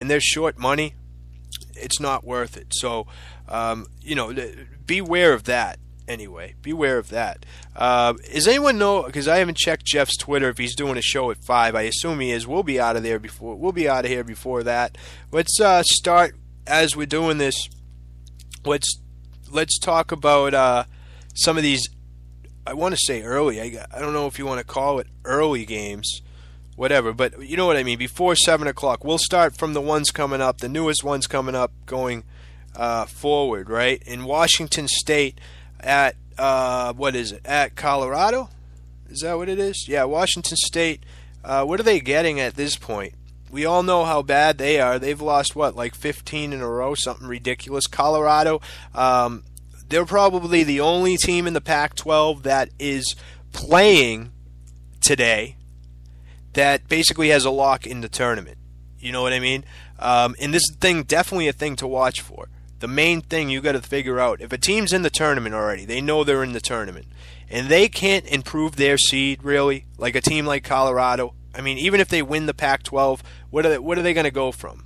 and they're short money, it's not worth it. So, beware of that. Anyway, beware of that. Does anyone know? Because I haven't checked Jeff's Twitter if he's doing a show at 5. I assume he is. We'll be out of here before that. Let's start as we're doing this. Let's talk about some of these. I want to say early. I don't know if you want to call it early games, whatever. But you know what I mean. Before 7 o'clock, we'll start from the ones coming up, the newest ones coming up, going forward. Right in Washington State. At at Colorado? Is that what it is? Yeah, Washington State. What are they getting at this point? We all know how bad they are. They've lost like 15 in a row, something ridiculous. Colorado, they're probably the only team in the Pac-12 that is playing today that basically has a lock in the tournament. You know what I mean? And this thing definitely a thing to watch for. The main thing you got to figure out, if a team's in the tournament already, they know they're in the tournament, and they can't improve their seed really, like a team like Colorado. I mean, even if they win the Pac-12, what are they going to go from?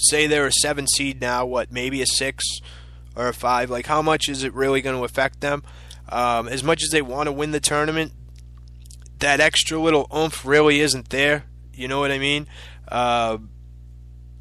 Say they're a 7 seed now, maybe a 6 or a 5? Like, how much is it really going to affect them? As much as they want to win the tournament, that extra little oomph really isn't there. You know what I mean?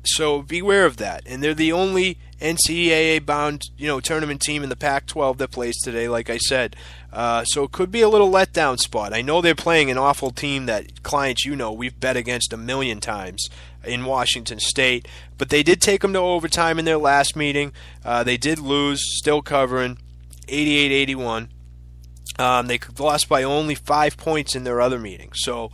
So beware of that. And they're the only NCAA-bound, tournament team in the Pac-12 that plays today, like I said. So it could be a little letdown spot. I know they're playing an awful team that clients we've bet against a million times in Washington State. But they did take them to overtime in their last meeting. They did lose, still covering, 88-81. They lost by only 5 points in their other meeting. So,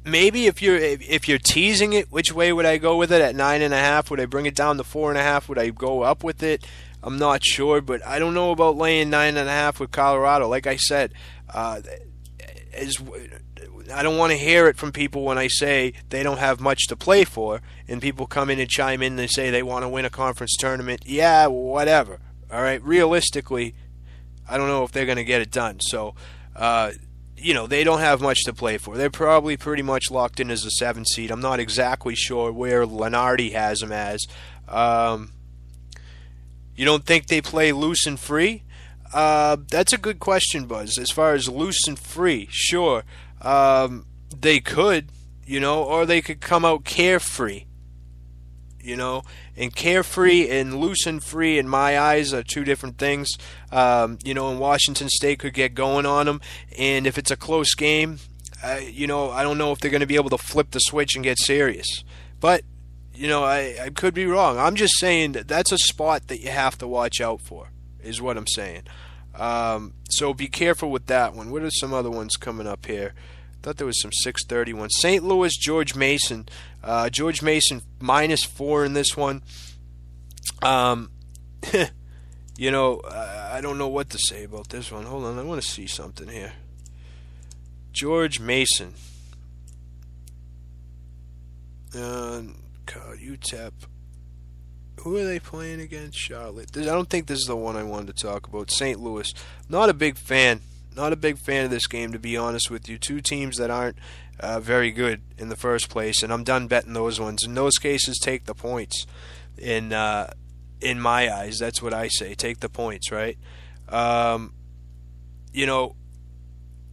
maybe if you're teasing it, which way would I go with it? At 9.5, would I bring it down to 4.5? Would I go up with it? I'm not sure, but I don't know about laying 9.5 with Colorado. Like I said, I don't want to hear it from people when I say they don't have much to play for, and people come in and chime in and say they want to win a conference tournament. Yeah, whatever. All right, realistically, I don't know if they're going to get it done. So, they don't have much to play for. They're probably pretty much locked in as a 7 seed. I'm not exactly sure where Lenardi has them as. You don't think they play loose and free? That's a good question, Buzz. As far as loose and free, sure. They could, or they could come out carefree. And carefree and loose and free in my eyes are two different things. And Washington State could get going on them. And if it's a close game, I don't know if they're going to be able to flip the switch and get serious. But, I could be wrong. I'm just saying that's a spot that you have to watch out for, is what I'm saying. So be careful with that one. What are some other ones coming up here? I thought there was some 6:30 ones. St. Louis, George Mason. George Mason -4 in this one. I don't know what to say about this one. Hold on, I want to see something here. George Mason. UTEP. Who are they playing against? Charlotte. I don't think this is the one I wanted to talk about. St. Louis. Not a big fan. Not a big fan of this game, to be honest with you. Two teams that aren't very good in the first place, and I'm done betting those ones. In those cases, take the points. In my eyes, that's what I say. Take the points, right?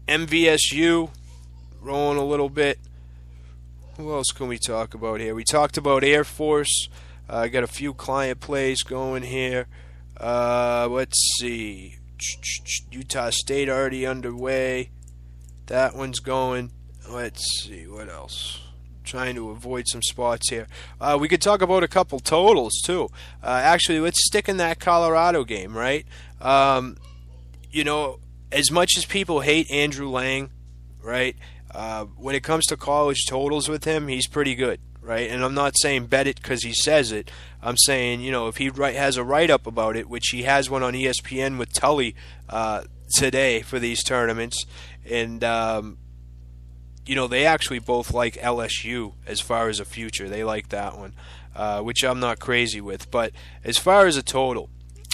MVSU rolling a little bit. Who else can we talk about here? We talked about Air Force. I got a few client plays going here. Let's see. Utah State already underway. That one's going. Let's see, what else? Trying to avoid some spots here. We could talk about a couple totals too. Actually, let's stick in that Colorado game, right? As much as people hate Andrew Lang, right? When it comes to college totals with him, he's pretty good, right? And I'm not saying bet it because he says it. I'm saying, if he has a write-up about it, which he has one on ESPN with Tully today for these tournaments, and they actually both like LSU as far as a future. They like that one, which I'm not crazy with. But as far as a total,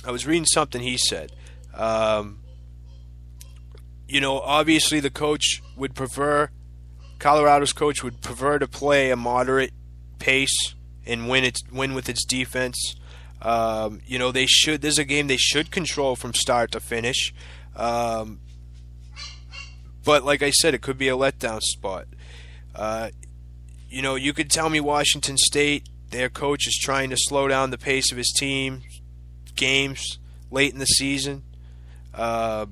I was reading something he said. Obviously the coach would prefer Colorado's coach would prefer to play a moderate pace and win with its defense. They should. This is a game they should control from start to finish. But like I said, it could be a letdown spot. You could tell me Washington State, their coach is trying to slow down the pace of his team games late in the season. As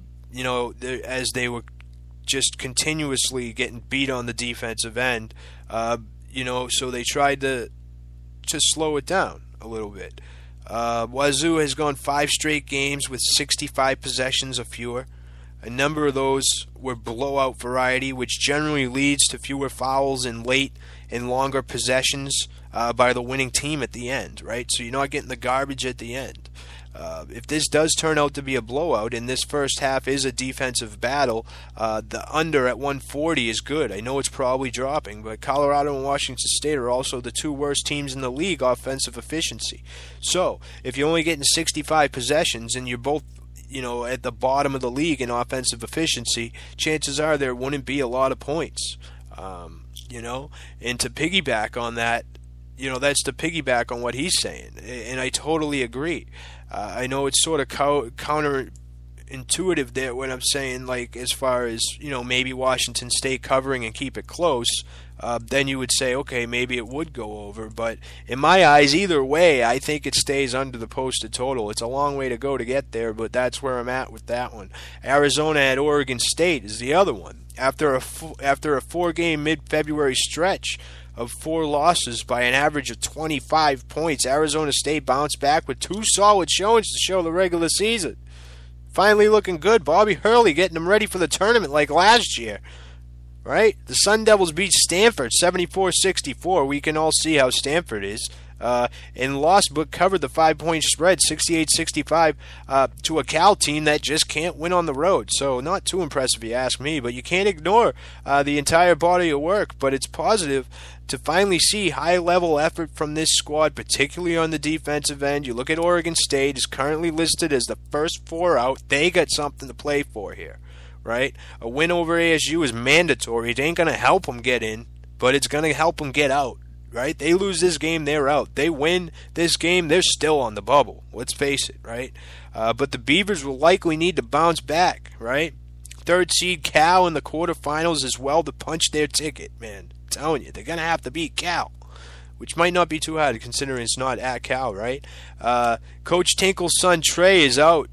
they were just continuously getting beat on the defensive end. So they tried to slow it down a little bit. Wazoo has gone 5 straight games with 65 possessions or fewer. A number of those were blowout variety, which generally leads to fewer fouls and late and longer possessions by the winning team at the end, right? So you're not getting the garbage at the end. If this does turn out to be a blowout, and this first half is a defensive battle, the under at 140 is good. I know it's probably dropping, but Colorado and Washington State are also the 2 worst teams in the league offensive efficiency. So if you're only getting 65 possessions and you're both at the bottom of the league in offensive efficiency, chances are there wouldn't be a lot of points. And to piggyback on that, that's to piggyback on what he's saying, and I totally agree. I know it's sort of counterintuitive there when I'm saying, like, as far as, maybe Washington State covering and keep it close, then you would say, okay, maybe it would go over. But in my eyes, either way, I think it stays under the posted total. It's a long way to go to get there, but that's where I'm at with that one. Arizona at Oregon State is the other one. After a 4-game mid-February stretch of 4 losses by an average of 25 points, Arizona State bounced back with 2 solid showings to show the regular season. Finally looking good. Bobby Hurley getting them ready for the tournament like last year. Right? The Sun Devils beat Stanford 74-64. We can all see how Stanford is. And lost but covered the 5-point spread 68-65 to a Cal team that just can't win on the road. So not too impressive if you ask me, but you can't ignore the entire body of work. But it's positive to finally see high-level effort from this squad, particularly on the defensive end. You look at Oregon State, is currently listed as the first 4 out. They got something to play for here, right? A win over ASU is mandatory. It ain't going to help them get in, but it's going to help them get out. Right? They lose this game, they're out. They win this game, they're still on the bubble. Let's face it, right? But the Beavers will likely need to bounce back, right? 3rd seed Cal in the quarterfinals as well to punch their ticket, man. I'm telling you, they're going to have to beat Cal, which might not be too hard considering it's not at Cal, right? Coach Tinkle's son Trey is out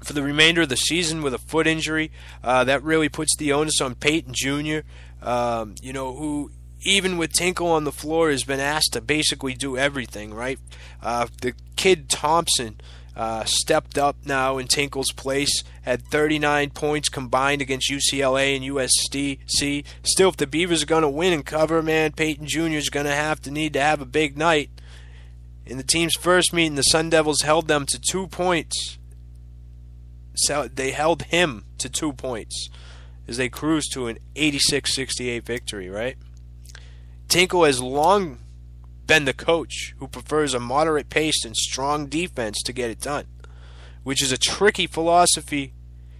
for the remainder of the season with a foot injury. That really puts the onus on Peyton Jr., who, even with Tinkle on the floor, has been asked to basically do everything, right? The kid Thompson stepped up now in Tinkle's place, had 39 points combined against UCLA and USC. Still, if the Beavers are going to win and cover, man, Peyton Jr. is going to need to have a big night. In the team's first meeting, the Sun Devils held them to 2 points. So they held him to 2 points as they cruised to an 86-68 victory, right? Tinkle has long been the coach who prefers a moderate pace and strong defense to get it done, which is a tricky philosophy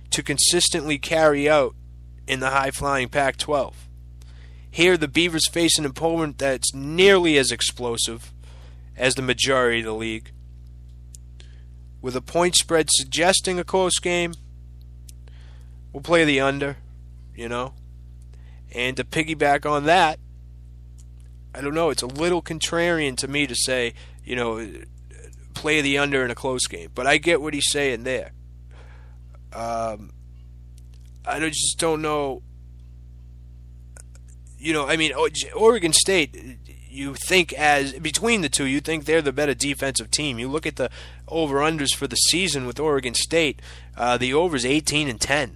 to consistently carry out in the high-flying Pac-12. Here, the Beavers face an opponent that's nearly as explosive as the majority of the league. With a point spread suggesting a close game, we'll play the under, And to piggyback on that, I don't know, it's a little contrarian to me to say, play the under in a close game. But I get what he's saying there. I just don't know. Oregon State, you think between the two, you think they're the better defensive team. You look at the over-unders for the season with Oregon State, the over's 18-10,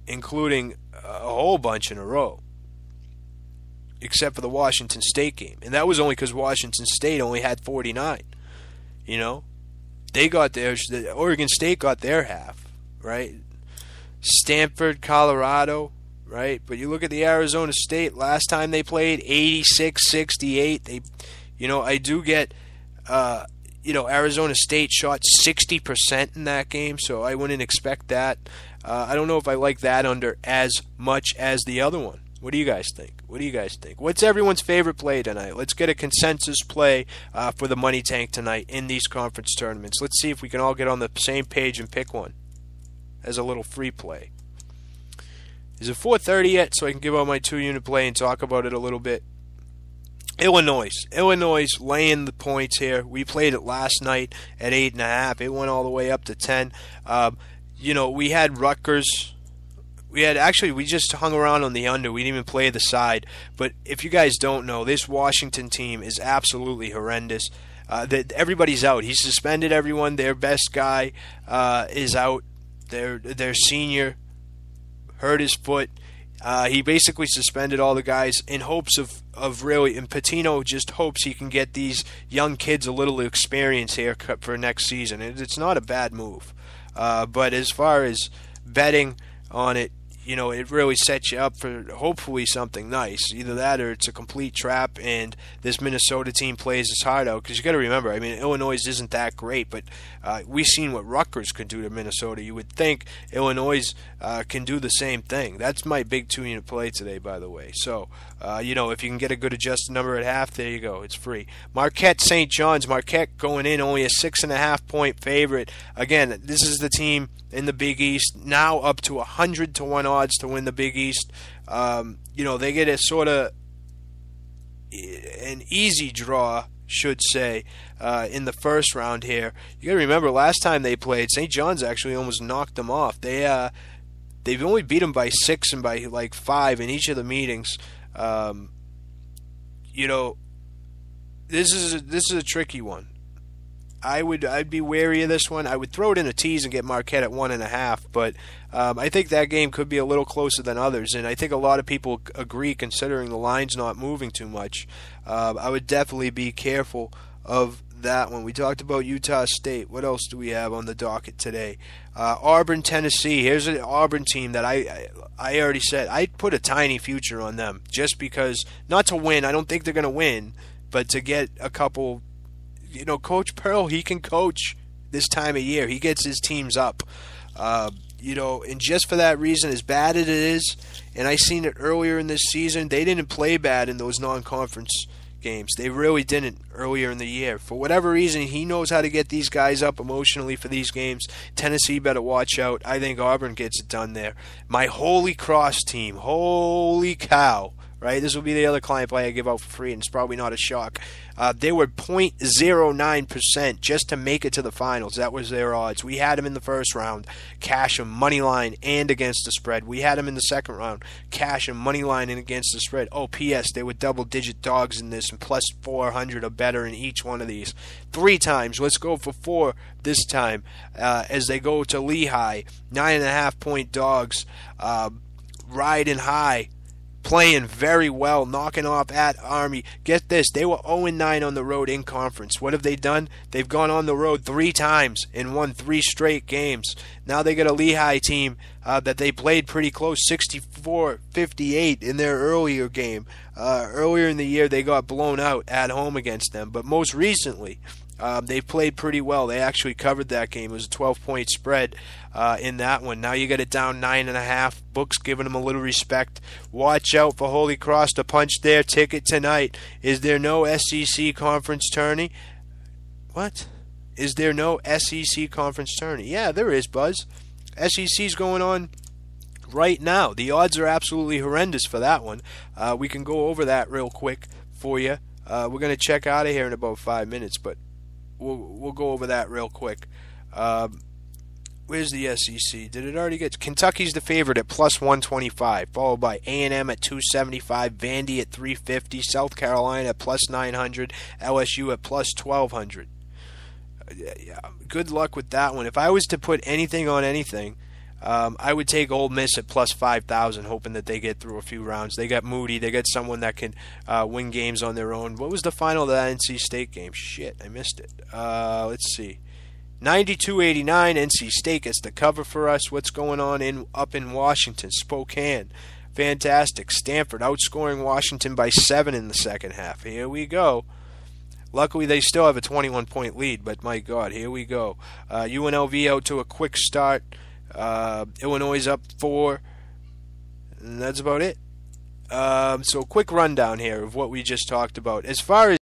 including a whole bunch in a row, except for the Washington State game. And that was only because Washington State only had 49. They got theirs. Oregon State got their half, right? Stanford, Colorado, right? But you look at the Arizona State, last time they played, 86-68. I do get, Arizona State shot 60% in that game, so I wouldn't expect that. I don't know if I like that under as much as the other one. What do you guys think? What do you guys think? What's everyone's favorite play tonight? Let's get a consensus play for the money tank tonight in these conference tournaments. Let's see if we can all get on the same page and pick one as a little free play. Is it 4:30 yet so I can give out my 2-unit play and talk about it a little bit? Illinois laying the points here. We played it last night at 8.5. It went all the way up to 10. We had Rutgers. We just hung around on the under. We didn't even play the side. But if you guys don't know, this Washington team is absolutely horrendous. Everybody's out. He suspended everyone. Their best guy is out. Their senior hurt his foot. He basically suspended all the guys in hopes of really, and Patino just hopes he can get these young kids a little experience here for next season. It's not a bad move. But as far as betting on it, it really sets you up for hopefully something nice. Either that or it's a complete trap and this Minnesota team plays its heart out. Because you got to remember, Illinois isn't that great, but we've seen what Rutgers could do to Minnesota. You would think Illinois can do the same thing. That's my big 2-unit play today, by the way. So, if you can get a good adjusted number at half, there you go. It's free. Marquette St. John's. Marquette going in only a 6.5-point favorite. Again, this is the team in the Big East, now up to 100-to-1 odds to win the Big East. They get a sort of an easy draw, should say, in the first round here. You got to remember, last time they played, St. John's actually almost knocked them off. They've only beat them by 6 and by like 5 in each of the meetings. This is a tricky one. I'd be wary of this one. I would throw it in a tease and get Marquette at 1.5, but I think that game could be a little closer than others, and I think a lot of people agree considering the line's not moving too much. I would definitely be careful of that one. We talked about Utah State. What else do we have on the docket today? Auburn, Tennessee. Here's an Auburn team that I already said I'd put a tiny future on them just because, not to win, I don't think they're going to win, but to get a couple. Coach Pearl, he can coach this time of year. He gets his teams up. And just for that reason, as bad as it is, and I seen it earlier in this season, they didn't play bad in those non-conference games. They really didn't earlier in the year. For whatever reason, he knows how to get these guys up emotionally for these games. Tennessee better watch out. I think Auburn gets it done there. My Holy Cross team. Holy cow. Right, this will be the other client play I give out for free, and it's probably not a shock. They were 0.09% just to make it to the finals. That was their odds. We had them in the first round, cash them money line and against the spread. We had them in the second round, cash them money line and against the spread. Oh, P.S. They were double-digit dogs in this, and plus 400 or better in each one of these. 3 times. Let's go for 4 this time as they go to Lehigh. 9.5-point dogs, riding high. Playing very well, knocking off at Army. Get this, they were 0-9 on the road in conference. What have they done? They've gone on the road 3 times and won 3 straight games. Now they got a Lehigh team that they played pretty close, 64-58 in their earlier game. Earlier in the year, they got blown out at home against them. But most recently, they played pretty well. They actually covered that game. It was a 12-point spread in that one. Now you got it down 9.5. Book's giving them a little respect. Watch out for Holy Cross to punch their ticket tonight. Is there no SEC conference tourney? What? Is there no SEC conference tourney? Yeah, there is, Buzz. SEC's going on right now. The odds are absolutely horrendous for that one. We can go over that real quick for you. We're going to check out of here in about 5 minutes, but we'll go over that real quick. Where's the SEC? Did it already get? Kentucky's the favorite at plus 125, followed by A&M at 275, Vandy at 350, South Carolina at plus 900, LSU at plus 1200. Good luck with that one. If I was to put anything on anything, I would take Ole Miss at plus 5,000, hoping that they get through a few rounds. They got Moody. They got someone that can win games on their own. What was the final of that NC State game? Shit, I missed it. Let's see. 92-89, NC State gets the cover for us. What's going on up in Washington? Spokane. Fantastic. Stanford outscoring Washington by 7 in the second half. Here we go. Luckily, they still have a 21-point lead, but my God, here we go. UNLV out to a quick start. Illinois up 4. And that's about it. So quick rundown here of what we just talked about. As far as